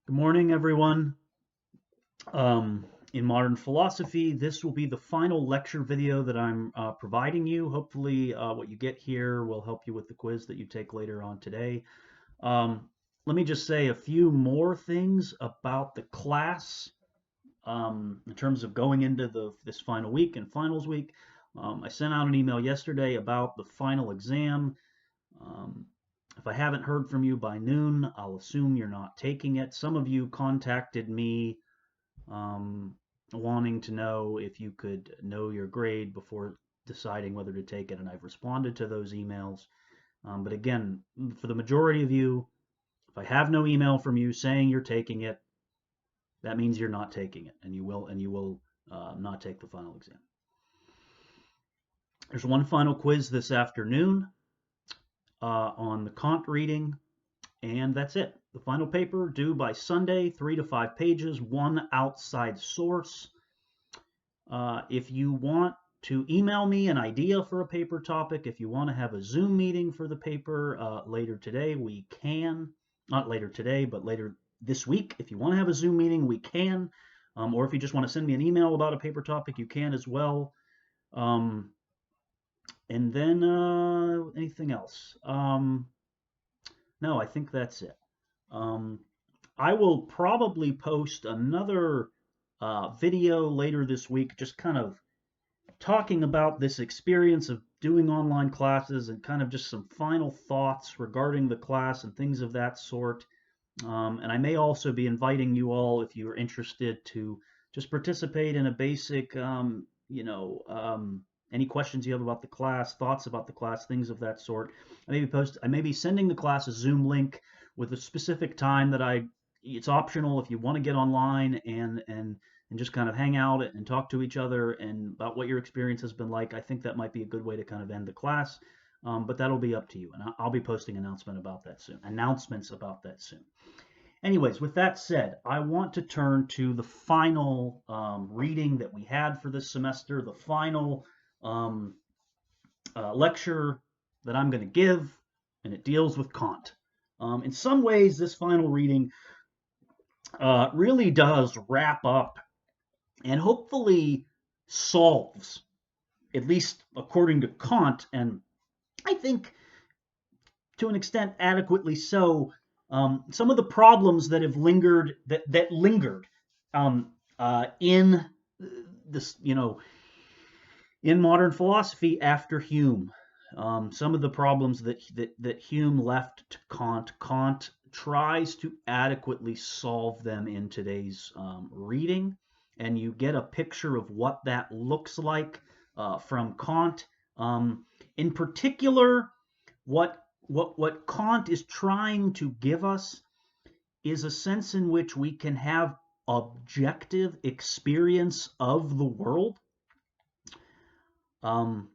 Good morning, everyone. In modern philosophy, this will be the final lecture video that I'm providing you. Hopefully, what you get here will help you with the quiz that you take later on today. Let me just say a few more things about the class in terms of going into this final week and finals week. I sent out an email yesterday about the final exam. Um, if I haven't heard from you by noon, I'll assume you're not taking it. Some of you contacted me um, wanting to know if you could know your grade before deciding whether to take it, and I've responded to those emails. But again, for the majority of you, if I have no email from you saying you're taking it, that means you're not taking it, and you will not take the final exam. There's one final quiz this afternoon on the Kant reading, and that's it. The final paper due by Sunday, 3 to 5 pages, one outside source. If you want to email me an idea for a paper topic, if you want to have a Zoom meeting for the paper later today, we can. Not later today, but later this week. If you want to have a Zoom meeting, we can. Or if you just want to send me an email about a paper topic, you can as well. And then anything else? No, I think that's it. Um, I will probably post another video later this week, just kind of talking about this experience of doing online classes and kind of just some final thoughts regarding the class and things of that sort. And I may also be inviting you all, if you're interested, to just participate in a basic, any questions you have about the class, thoughts about the class, things of that sort. I may be sending the class a Zoom link with a specific time that it's optional if you want to get online and just kind of hang out and talk to each other and about what your experience has been like. I think that might be a good way to kind of end the class. But that'll be up to you, and I'll be posting announcements about that soon. Anyways, with that said, I want to turn to the final reading that we had for this semester, the final um, lecture that I'm going to give, and it deals with Kant. In some ways, this final reading really does wrap up and hopefully solves, at least according to Kant, and I think to an extent adequately so, some of the problems that have lingered in this, in modern philosophy after Hume. Some of the problems that Hume left to Kant tries to adequately solve them in today's reading, and you get a picture of what that looks like from Kant. In particular, what Kant is trying to give us is a sense in which we can have objective experience of the world,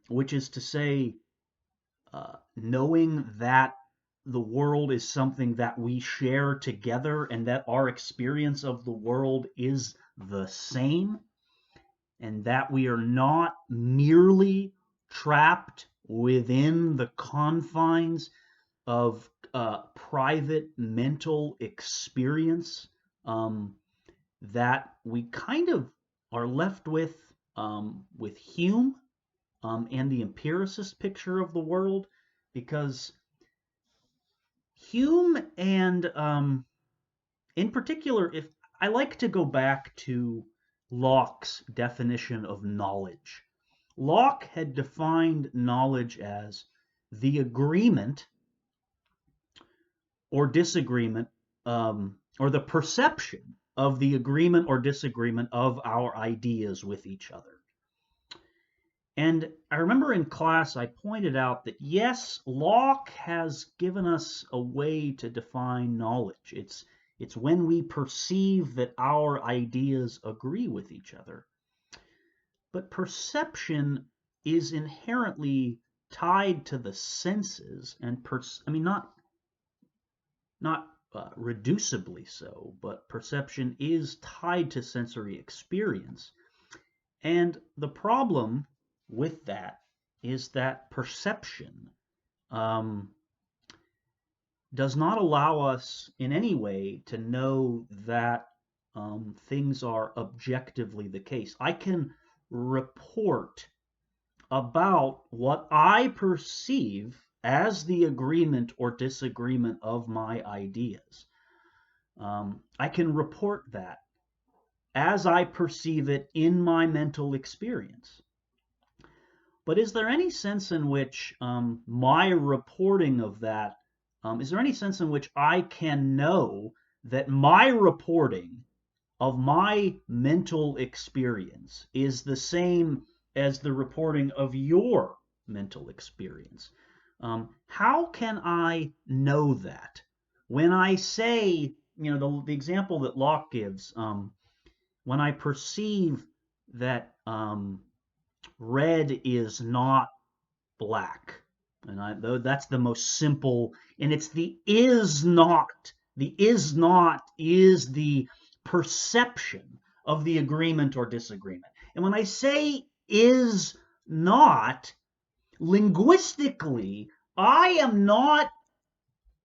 which is to say, knowing that the world is something that we share together and that our experience of the world is the same, and that we are not merely trapped within the confines of private mental experience, that we kind of are left with Hume and the empiricist picture of the world, because Hume and in particular, if I like to go back to Locke's definition of knowledge. Locke had defined knowledge as the agreement or disagreement, or the perception of the agreement or disagreement of our ideas with each other. And I remember in class I pointed out that yes, Locke has given us a way to define knowledge. It's when we perceive that our ideas agree with each other. But perception is inherently tied to the senses, and not reducibly so, but perception is tied to sensory experience. And the problem with that is that perception um, does not allow us in any way to know that things are objectively the case. I can report about what I perceive as the agreement or disagreement of my ideas. I can report that as I perceive it in my mental experience. But is there any sense in which my reporting of that, is there any sense in which I can know that my reporting of my mental experience is the same as the reporting of your mental experience? How can I know that? When I say, the example that Locke gives, when I perceive that red is not black, and though that's the most simple, and it's the is not. The is not is the perception of the agreement or disagreement. And when I say is not, linguistically, I am not,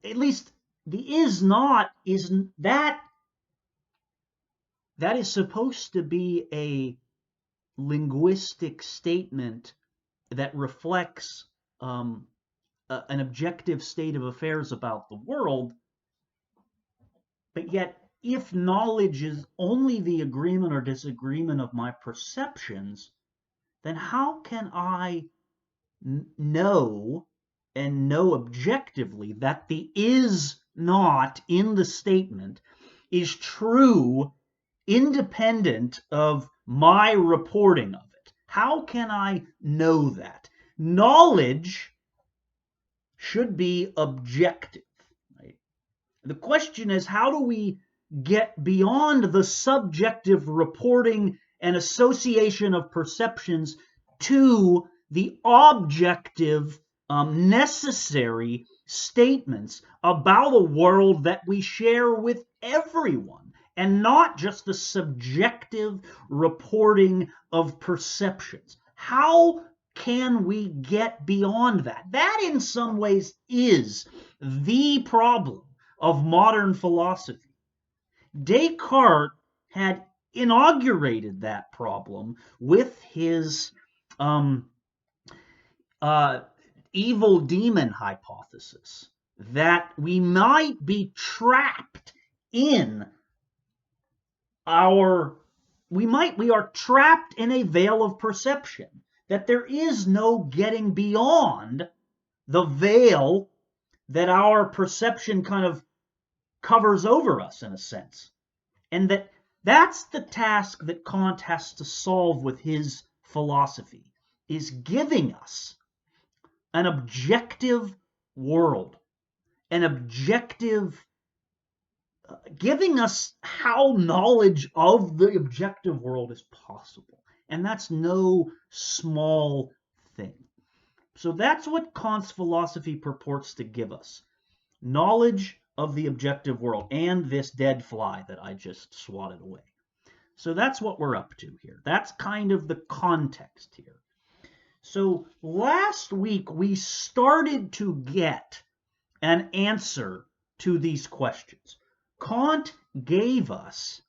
at least the is not is that is supposed to be a linguistic statement that reflects an objective state of affairs about the world. But yet, if knowledge is only the agreement or disagreement of my perceptions, then how can I know and know objectively that the is not in the statement is true independent of my reporting of it? How can I know that? Knowledge should be objective, right? The question is, how do we get beyond the subjective reporting and association of perceptions to the objective, necessary statements about a world that we share with everyone, and not just the subjective reporting of perceptions? How can we get beyond that? That, in some ways, is the problem of modern philosophy. Descartes had inaugurated that problem with his um, evil demon hypothesis, that we might be trapped in we are trapped in a veil of perception, that there is no getting beyond the veil that our perception kind of covers over us, in a sense. And that's the task that Kant has to solve with his philosophy, is giving us an objective world, an objective, giving us how knowledge of the objective world is possible. And that's no small thing. So that's what Kant's philosophy purports to give us: knowledge of the objective world and this dead fly that I just swatted away. So that's what we're up to here. That's kind of the context here. So last week we started to get an answer to these questions. Kant gave us,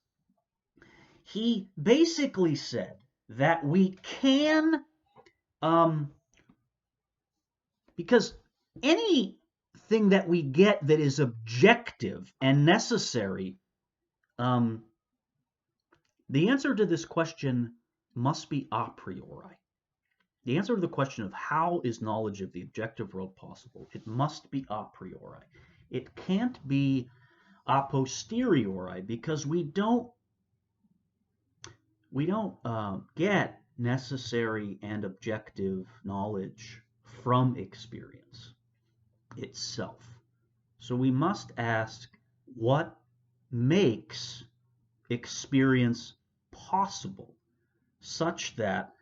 he basically said that we can, because anything that we get that is objective and necessary, the answer to this question must be a priori. The answer to the question of how is knowledge of the objective world possible, it must be a priori. It can't be a posteriori, because we don't get necessary and objective knowledge from experience itself. So we must ask, what makes experience possible, such that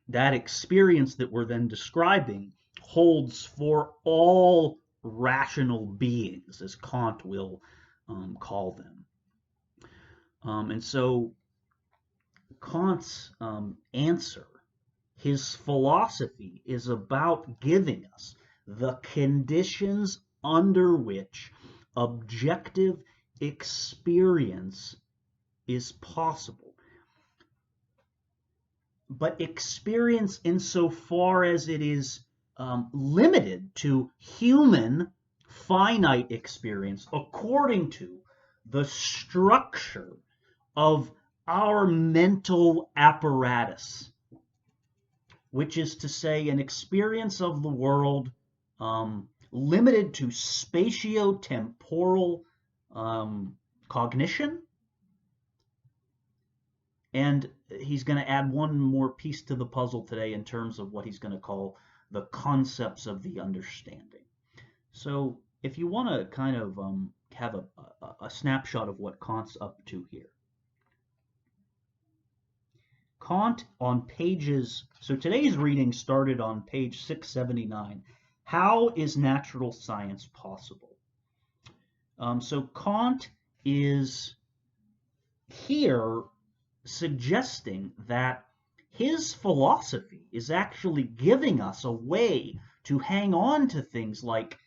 that experience that we're then describing holds for all rational beings, as Kant will call them. And so Kant's answer, his philosophy, is about giving us the conditions under which objective experience is possible. But experience, insofar as it is limited to human finite experience, according to the structure of our mental apparatus, which is to say, an experience of the world limited to spatio-temporal cognition. And he's going to add one more piece to the puzzle today in terms of what he's going to call the concepts of the understanding. So if you want to kind of have a snapshot of what Kant's up to here. Kant on pages, so today's reading started on page 679. How is natural science possible? So Kant is here suggesting that his philosophy is actually giving us a way to hang on to things like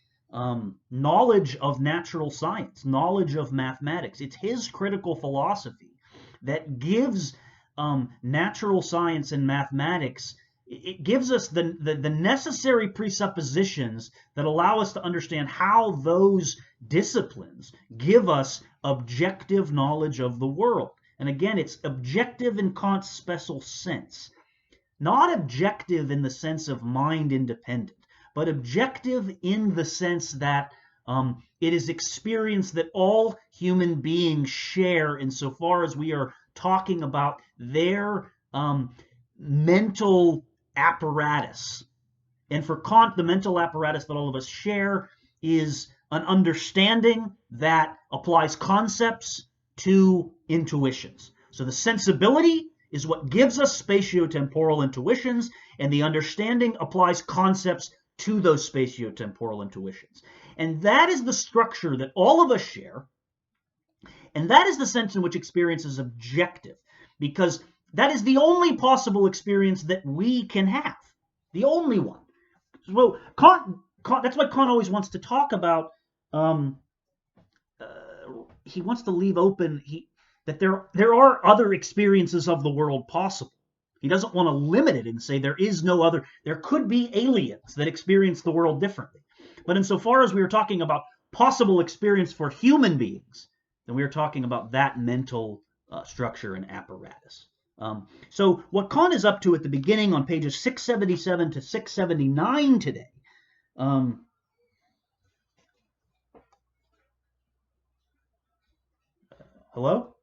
knowledge of natural science, knowledge of mathematics. It's his critical philosophy that gives natural science and mathematics, it gives us the necessary presuppositions that allow us to understand how those disciplines give us objective knowledge of the world. And again, it's objective in Kant's special sense, not objective in the sense of mind independent, but objective in the sense that it is experience that all human beings share insofar as we are talking about their mental apparatus. And for Kant, the mental apparatus that all of us share is an understanding that applies concepts to intuitions. So the sensibility is what gives us spatio-temporal intuitions, and the understanding applies concepts to those spatio-temporal intuitions. And that is the structure that all of us share, and that is the sense in which experience is objective, because that is the only possible experience that we can have, the only one. So Kant, that's why Kant always wants to talk about, he wants to leave open that there are other experiences of the world possible. He doesn't want to limit it and say there is no other. There could be aliens that experience the world differently. But insofar as we were talking about possible experience for human beings, then we are talking about that mental structure and apparatus. So what Kant is up to at the beginning on pages 677 to 679 today, hello?